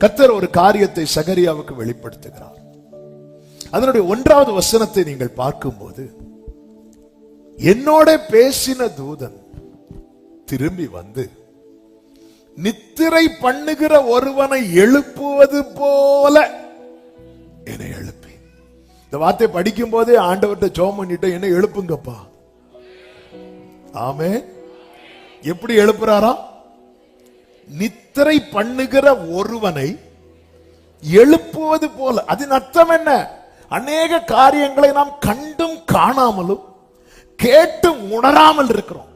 கர்த்தர் ஒரு காரியத்தை சகரியாவுக்கு வெளிப்படுத்துகிறார். அதனுடைய 1வது வசனத்தை நீங்கள் பார்க்கும்போது, என்னோட பேசின தூதன் திரும்பி வந்து நித்திரை பண்ணுகிற ஒருவனை எழுப்புவது போல என்னை எழுப்பி. இந்த வார்த்தை படிக்கும் போதே ஆண்டவர்கிட்ட ஜெபம் பண்ணிட்டு, என்ன எழுப்புங்கப்பா. ஆமே. எப்படி எழுப்புறாரா? நித்திரை பண்ணுகிற ஒருவனை எழுப்புவது போல. அதன் அர்த்தம் என்ன? அநேக காரியங்களை நாம் கண்டும் காணாமலும் கேட்டும் உணராமல் இருக்கிறோம்.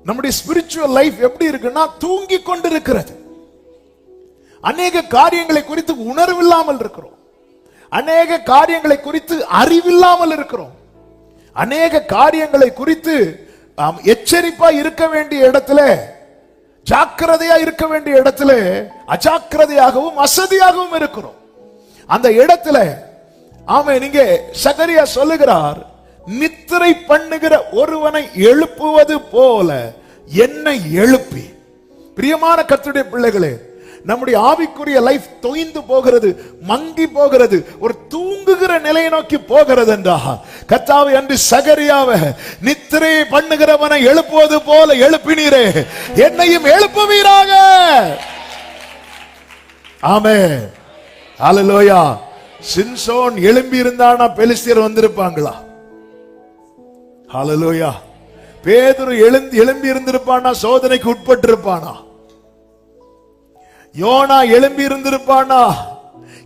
நம்முடைய ஸ்பிரிச்சுவல் லைஃப் எப்படி இருக்குன்னா, தூங்கி கொண்டிருக்கிறது. அநேக காரியங்களை குறித்து உணர்வில்லாமல் இருக்கிறோம். அநேக காரியங்களை குறித்து அறிவில்லாமல் இருக்கிறோம். அநேக காரியங்களை குறித்து எச்சரிப்பா இருக்க வேண்டிய இடத்துல, ஜாக்கிரதையா இருக்க வேண்டிய இடத்துல அஜாக்கிரதையாகவும் அசதியாகவும் இருக்கிறோம். அந்த இடத்துல நீங்க சகரியா சொல்லுகிறார், நித்திரை பண்ணுகிற ஒருவனை எழுப்புவது போல என்னை எழுப்பி. பிரியமான கர்த்தருடைய பிள்ளைகளே, நம்முடைய ஆவிக்குரிய லைஃப் தொய்ந்து போகிறது, மங்கி போகிறது, ஒரு தூங்குகிற நிலையை நோக்கி போகிறது என்றால், கர்த்தாவே அன்று சகரியாவை நித்திரை பண்ணுகிறவனை எழுப்புவது போல எழுப்பினீரே, என்னையும் எழுப்புவீராக. ஆமென். ஹல்லேலூயா. சிம்சோன் எழும்பி இருந்தானா பெலிஸ்தியர் வந்திருப்பாங்களா? ஹல்லேலூயா. பேதுரு எழும்பி இருந்திருப்பானா சோதனைக்கு உட்பட்டு இருப்பானா? யோனா எழும்பி இருந்திருப்பானா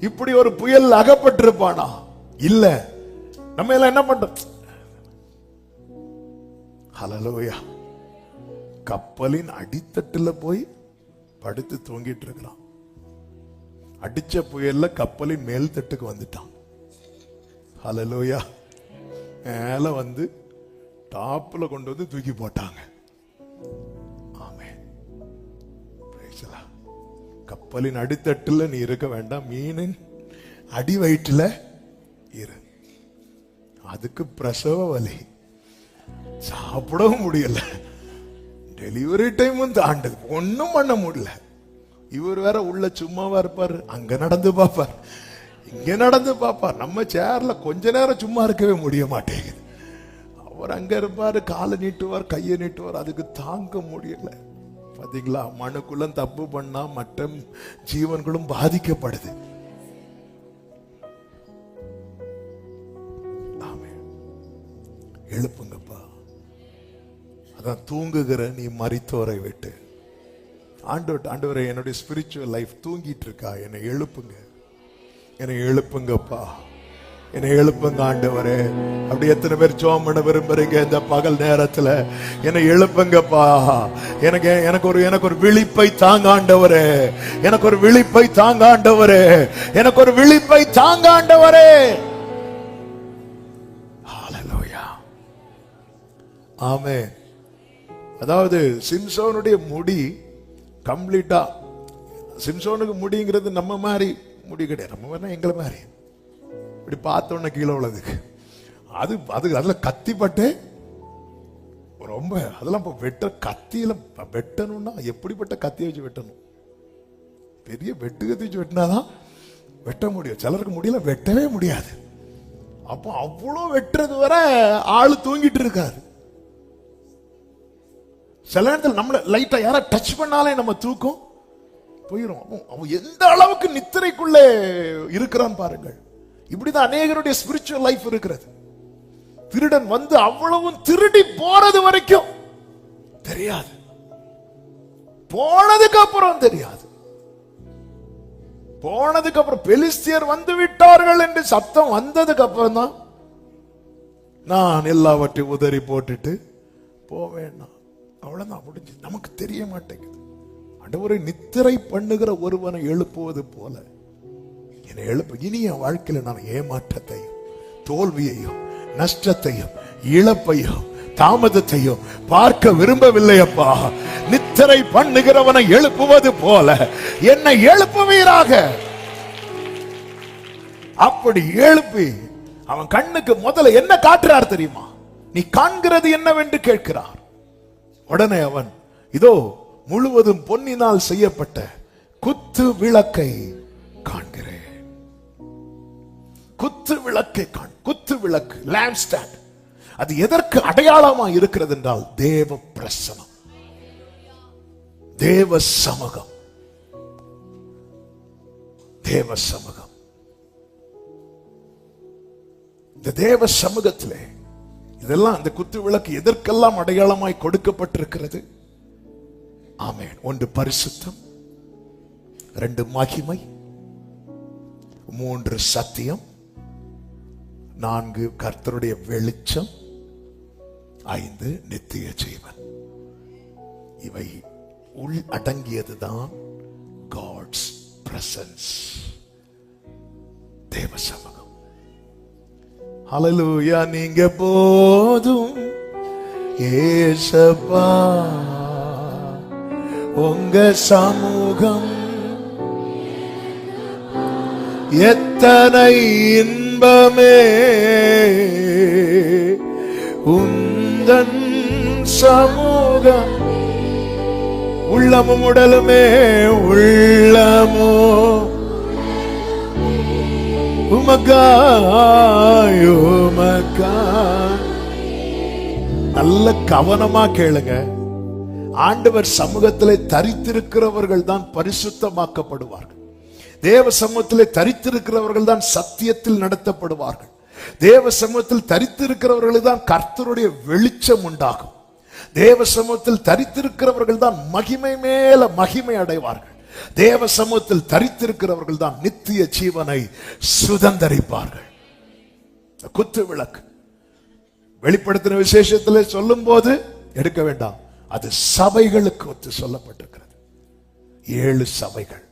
இப்படி ஒரு புயல் அகப்பட்டிருப்பானா? இல்ல. நம்ம எல்லாம் என்ன பண்றோம்? ஹல்லேலூயா. கப்பலின் அடித்தட்டுல போய் படுத்து தூங்கிட்டு இருக்கிறான். அடிச்ச புயல்ல கப்பலின் மேல் தட்டுக்கு வந்துட்டான். ஹல்லேலூயா. மேல வந்து டாப்ல கொண்டு வந்து தூக்கி போட்டாங்க. ஆமென். Praise the Lord. கப்பலின் அடித்தட்டுல நீ இருக்க வேண்டாம், மீனின் அடி வயிற்றுல இரு. அதுக்கு பிரசவ வலி, சாப்பிடவும் முடியல, டெலிவரி டைமும் தாண்டது, ஒன்னும் பண்ண முடியல. இவர் வேற உள்ள சும்மாவா இருப்பார், அங்க நடந்து பாப்பார், இங்க நடந்து பாப்பார். நம்ம சேர்ல கொஞ்ச நேரம் சும்மா இருக்கவே முடிய மாட்டேங்குது. அவர் அங்க இருப்பாரு, காலை நீட்டுவார், கையை நீட்டுவார், அதுக்கு தாங்க முடியல. பாத்தீங்களா? மனுக்குள்ள தப்பு பண்ணா மற்ற ஜீவன்களும் பாதிக்கப்படுது. எழுப்புங்கப்பா. அதான் தூங்குகிற நீ மரித்தோரை விட்டு. ஆண்டவரே, என்னுடைய ஸ்பிரிச்சுவல் லைஃப் தூங்கிட்டு இருக்கா, என்னை எழுப்புங்க, என்னை எழுப்புங்கப்பா, என்னை எழுப்புங்க ஆண்டவரே. அப்படி எத்தனை பேர் ஜெபம் பண்ண விரும்புறீங்க இந்த பகல் நேரத்துல? என்னை எழுப்புங்கப்பா. எனக்கு ஒரு விழிப்பை தாங்க ஆண்டவரே, எனக்கு ஒரு விழிப்பை தாங்க ஆண்டவரே, எனக்கு ஒரு விழிப்பை தாங்க ஆண்டவரே. ஹல்லேலூயா. ஆமென். அதாவது சிம்சோனுடைய முடி கம்ப்ளீட்டா, சிம்சோனுக்கு முடிங்கிறது நம்ம மாதிரி முடி கிடையாது. நம்ம வேணா எங்களை மாதிரி இப்படி பார்த்தோன்னு கீழே உள்ளதுக்கு அது அதுல கத்திப்பட்டு ரொம்ப, அதெல்லாம் கத்தியில வெட்டணும்னா எப்படிப்பட்ட கத்தியை வச்சு வெட்டணும்? பெரிய வெட்டு கத்தி வச்சு வெட்டினாதான் வெட்ட முடியும். சிலருக்கு முடியல, வெட்டவே முடியாது. அப்போ அவ்வளோ வெட்டுறது வர ஆளு தூங்கிட்டு இருக்காரு. சில நேரத்தில் நம்மள லைட்டா யாரா டச் பண்ணாலே நம்ம தூக்கம் போயிரும். அவன் எந்த அளவுக்கு நித்திரைக்குள்ளே இருக்கிறான் பாருங்கள். இப்படிதான் அநேகருடைய ஸ்பிரிச்சுவல் லைஃப் இருக்கிறது. திருடன் வந்து அவ்வளவும் திருடி போறது வரைக்கும் தெரியாது, போனதுக்கு அப்புறம் தெரியாது. போனதுக்கு அப்புறம் பெலிஸ்தியர் வந்து விட்டார்கள் என்று சத்தம் வந்ததுக்கு அப்புறம் தான் நான் எல்லாவற்றையும் உதறி போட்டுட்டு போவேன். அவ்வளவுதான் முடிஞ்சு. நமக்கு தெரிய மாட்டேங்குது. ஆண்டவரே, நித்திரை பண்ணுகிற ஒருவனை எழுப்புவது போல என்னை எழுப்பு. இனி என் வாழ்க்கையில நான் ஏமாற்றத்தையும் தோல்வியையும் நஷ்டத்தையும் இழப்பையும் தாமதத்தையும் பார்க்க விரும்பவில்லை அப்பா. நித்திரை பண்ணுகிறவனை எழுப்புவது போல என்னை எழுப்புவீராக. அப்படி எழுப்பி அவன் கண்ணுக்கு முதல்ல என்ன காட்டுறார் தெரியுமா? நீ காண்கிறது என்னவென்று கேட்கிறார். உடனே அவன், இதோ முழுவதும் பொன்னினால் செய்யப்பட்ட குத்து விளக்கை காண்கிறேன். குத்து விளக்கை குத்து விளக்கு, லேம்ப் ஸ்டாண்ட். அது எதற்கு அடையாளமா இருக்கிறது என்றால் தேவ பிரசனம், தேவ சமூகம், தேவ சமூகம். இந்த தேவ சமூகத்திலே இதெல்லாம் இந்த குத்து விளக்கு எதற்கெல்லாம் அடையாளமாய் கொடுக்கப்பட்டிருக்கிறது? ஆமென். 1 பரிசுத்தம், 2 மகிமை, 3 சத்தியம், 4 கர்த்தருடைய வெளிச்சம், 5 நித்திய ஜீவன். இவை உள் அடங்கியதுதான் God's presence, தேவ சமூகம். ஹல்லேலூயா. நீங்க போதும் ஏசப்பா, உங்க சமூகம் எத்தனை இன்பமே, உந்தன் சமூகம் உள்ளமும் உடலுமே, உள்ளமோ உமக்காய் உமக்காய். நல்ல கவனமா கேளுங்க. ஆண்டவர் சமூகத்திலே தரித்திருக்கிறவர்கள் தான் பரிசுத்தமாக்கப்படுவார்கள். தேவ சமூகத்திலே தரித்திருக்கிறவர்கள் தான் சத்தியத்தில் நடத்தப்படுவார்கள். தேவ சமூகத்தில் தரித்திருக்கிறவர்கள் தான் கர்த்தருடைய வெளிச்சம் உண்டாகும். தேவ சமூகத்தில் தரித்திருக்கிறவர்கள் தான் மகிமை மேல மகிமை அடைவார்கள். தேவ சமூகத்தில் தரித்திருக்கிறவர்கள் தான் நித்திய ஜீவனை சுதந்தரிப்பார்கள். குத்து விளக்கு வெளிப்படுத்தின விசேஷத்திலே சொல்லும் போது எடுக்க வேண்டாம், அது சபைகளுக்கு ஒத்து சொல்லப்பட்டிருக்கிறது. 7 சபைகள்.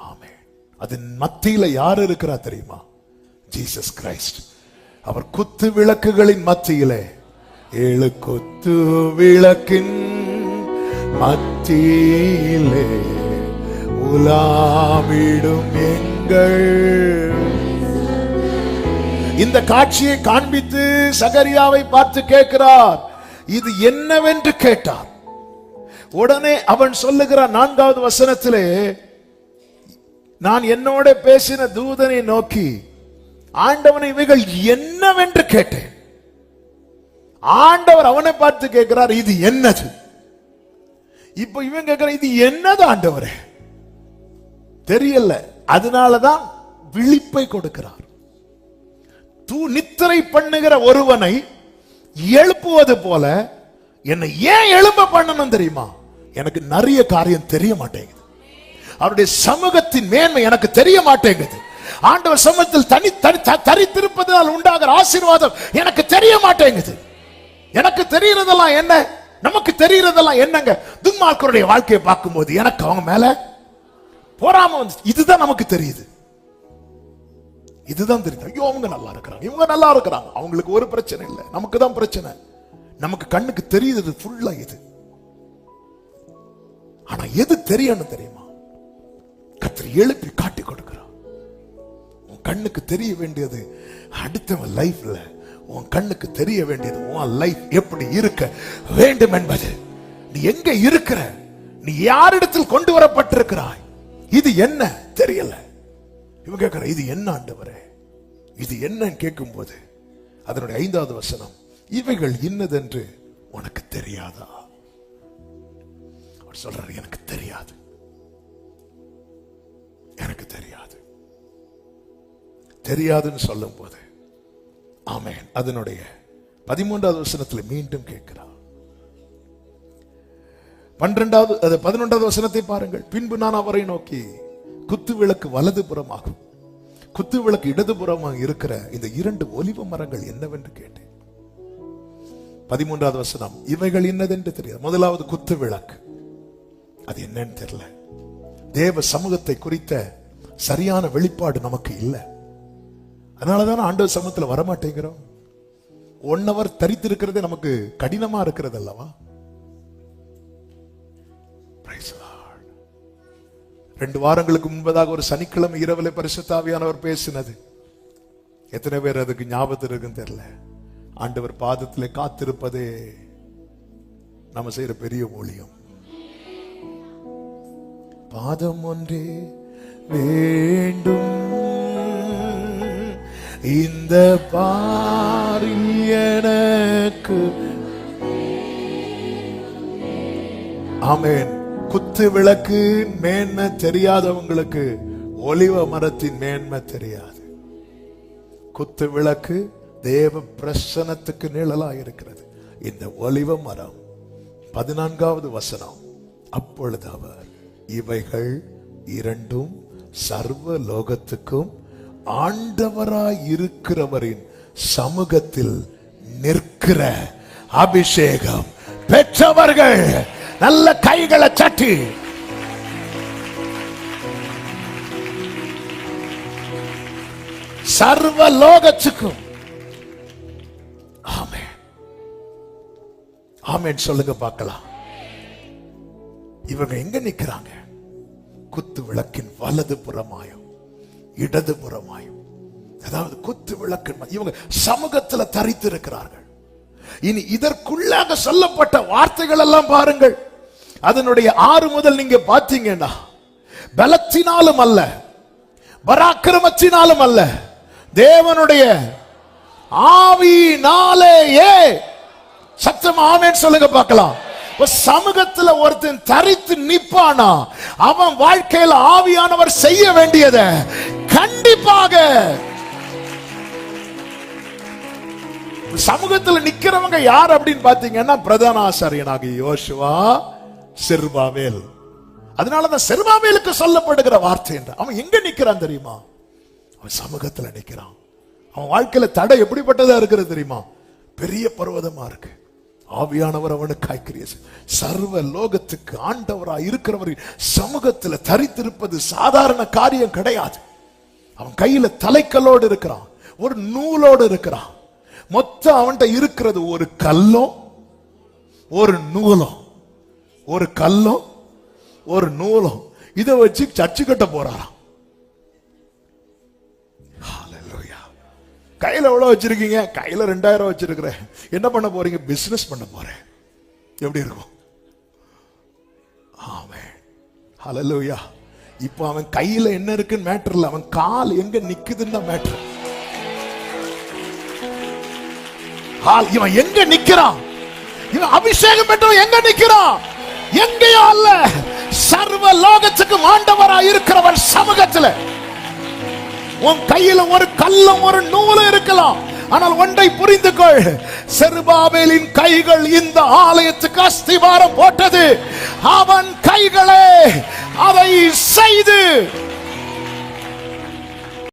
ஆமென். அதன் மத்தியில யார் இருக்கிறா தெரியுமா? Jesus Christ. அவர் குத்து விளக்குகளின் மத்தியிலே 7 குத்து விளக்கின் மத்தியிலே உலாவிடும் எங்கள். இந்த காட்சியை காண்பித்து சகரியாவை பார்த்து கேட்கிறார், இது என்னவென்று கேட்டார். உடனே அவன் சொல்லுகிறான் 4வது வசனத்திலே, நான் என்னோட பேசின தூதனை நோக்கி, ஆண்டவனை இவைகள் என்னவென்று கேட்டேன். ஆண்டவர் அவனை பார்த்து கேட்கிறார், இது என்னது? இப்ப இவன் கேட்கிற, இது என்னது ஆண்டவரே? தெரியல. அதனாலதான் விழிப்பை கொடுக்கிறார். நித்திரை பண்ணுகிற ஒருவனை எழுப்புவது போல என்னை ஏன் எழும்ப பண்ணணும் தெரியுமா? எனக்கு நிறைய காரியம் தெரிய மாட்டேங்குது. அவருடைய சமூகத்தின் மேன்மை எனக்கு தெரிய மாட்டேங்குது. ஆண்டவர் சமூகத்தில் தரித்திருப்பதால் உண்டாகிற ஆசீர்வாதம் எனக்கு தெரிய மாட்டேங்குது. எனக்கு தெரிகிறதெல்லாம் என்ன? நமக்கு தெரிகிறதெல்லாம் என்னங்க? துன்மார்க்கருடைய வாழ்க்கையை பார்க்கும்போது எனக்கு அவங்க மேல போராம வந்து, இதுதான் நமக்கு தெரியுது. இதுதான் தெரியுது. ஐயோ, அவங்க நல்லா இருக்கிறாங்க, இவங்க நல்லா இருக்கிறாங்க, அவங்களுக்கு ஒரு பிரச்சனை இல்லை, நமக்கு தான் பிரச்சனை. நமக்கு கண்ணுக்கு தெரியுது ஃபுல்லா இது. ஆனா எது தெரியணும் தெரியுமா? கர்த்தர் எழுப்பி காட்டி கொடுக்கிறார். உன் கண்ணுக்கு தெரிய வேண்டியது அடுத்தவன் லைஃப்ல, உன் கண்ணுக்கு தெரிய வேண்டியது உன் லைஃப் எப்படி இருக்க வேண்டும் என்பது. நீ எங்க இருக்கிற, நீ யாரிடத்தில் கொண்டு வரப்பட்டிருக்கிறாய், இது என்ன தெரியல. இவங்க கேட்கிற, இது என்ன ஆண்டவரே, இது என்னன்னு கேட்கும் போது அதனுடைய 5வது வசனம், இவைகள் இன்னதென்று உனக்கு தெரியாதா? அவர் சொல்றாரு, எனக்கு தெரியாது, எனக்கு தெரியாது. தெரியாதுன்னு சொல்லும் போது ஆமென், அதனுடைய 13வது வசனத்தில் மீண்டும் கேட்கிறார். 11வது வசனத்தை பாருங்கள். பின்பு நான் அவரை நோக்கி, குத்து விளக்கு வலது புறமாகும், குத்து விளக்கு இடதுபுறமாக இருக்கிற இந்த 2 ஒலிவ மரங்கள் என்னவென்று கேட்டேன். 13வது வசனம், இவைகள் என்னதென்று தெரியாது. முதலாவது குத்து விளக்கு, அது என்னன்னு தெரியல. தேவ சமூகத்தை குறித்த சரியான வெளிப்பாடு நமக்கு இல்லை. அதனாலதான் ஆண்டவர் சமூகத்தில் வரமாட்டேங்கிறோம். 1 hour தரித்திருக்கிறதே நமக்கு கடினமா இருக்கிறது அல்லவா? 2 வாரங்களுக்கு முன்பதாக ஒரு சனிக்கிழமை இரவில் பரிசுத்த ஆவியானவர் பேசினது எத்தனை பேர் அதுக்கு ஞாபகத்தில் இருக்குன்னு தெரியல. ஆண்டவர் பாதத்திலே காத்திருப்பதே நம்ம செய்யற பெரிய ஊழியம். பாதம் ஒன்றே வேண்டும், இந்த பாரில் எனக்கு. ஆமென். குத்து விளக்கு மேன்மை தெரியாதவங்களுக்கு ஒலிவ மரத்தின் மேன்மை தெரியாது. குத்து விளக்கு தேவ பிரசன்னத்துக்கு நிழலா இருக்கிறது. இந்த ஒலிவ மரம் 14வது வசனம், அப்பொழுது அவர் இவைகள் இரண்டும் சர்வ லோகத்துக்கும் ஆண்டவராய் இருக்கிறவரின் சமூகத்தில் நிற்கிற அபிஷேகம் பெற்றவர்கள். நல்ல கைகளை தட்டி சர்வ லோகத்துக்கும் ஆமென் ஆமென் சொல்லுங்க பார்க்கலாம். இவங்க எங்க நிக்கிறாங்க? குத்து விளக்கின் வலது புறமாயும் இடது புறமாயும். அதாவது குத்து விளக்கின் இவங்க சமூகத்துல தரித்து இருக்கிறார்கள். இனி இதற்குள்ளாக சொல்லப்பட்ட வார்த்தைகள் எல்லாம் பாருங்கள். அதனுடைய 6 முதல் நீங்க பாத்தீங்கன்னா, பலத்தினாலும் அல்ல, பராக்கிரமத்தினாலும் அல்ல, தேவனுடைய ஆவியினாலேயே. சத்தம் ஆமென் சொல்லுங்க பார்க்கலாம். சமூகத்துல ஒருத்தன் தரித்து நிப்பானா, அவன் வாழ்க்கையில் ஆவியானவர் செய்ய வேண்டியதை கண்டிப்பாக. சமூகத்தில் நிக்கிறவங்க யார் அப்படின்னு பாத்தீங்கன்னா, பிரதான ஆசாரியனாகிய யோசுவா, செருபாபேல். அதனாலதான் செருபாபேலுக்கு சொல்லப்படுகிற வார்த்தை என்று. அவன் எங்க நிக்கிறான் தெரியுமா? அவன் சமூகத்துல நிக்கிறான். அவன் வாழ்க்கையில தடை எப்படிப்பட்டதா இருக்கிறது தெரியுமா? பெரிய பர்வதமா இருக்கு. ஆவியானவர் அவனுக்காய் கிரியை சர்வ லோகத்துக்கு ஆண்டவராய் இருக்கிறவரின் சமூகத்துல தரித்திருப்பது சாதாரண காரியம் கிடையாது. அவன் கையில தலைக்கல்லோடு இருக்கிறான், ஒரு நூலோடு இருக்கிறான். மொத்தம் அவன்கிட்ட இருக்கிறது ஒரு கல்லும் ஒரு நூலும். ஒரு கல்லும் ஒரு நூலும். இதை வச்சு சர்ச்சு கட்ட போறாராம். கையில எவ்வளவு வச்சிருக்கீங்க? கையில 2000 வச்சிருக்கிறேன். என்ன பண்ண போறீங்க? பிசினஸ் பண்ண போறேன். எப்படி இருக்கும்? ஆமென் ஹல்லேலூயா. இப்போ அவன் கையில என்ன இருக்குன்னு மேட்டர் இல்ல, அவன் கால் எங்க நிக்குதுன்னு மேட்டர். இவன் எங்க நிக்கிறான்? இவன் அபிஷேகம் பெற்றவன் எங்க நிக்கிறான்? எங்கேயோ அல்ல, சர்வ லோகத்துக்கு ஆண்டவராய் இருக்கிறவன் சமூகத்துல. உன் கையில ஒரு கல்லும் ஒரு நூலும் இருக்கலாம், ஆனால் ஒன்றை புரிந்து கொள், செருபாபேலின் கைகள் இந்த ஆலயத்துக்கு அஸ்திவாரம் போட்டது. அவன் கைகளே அதை செய்து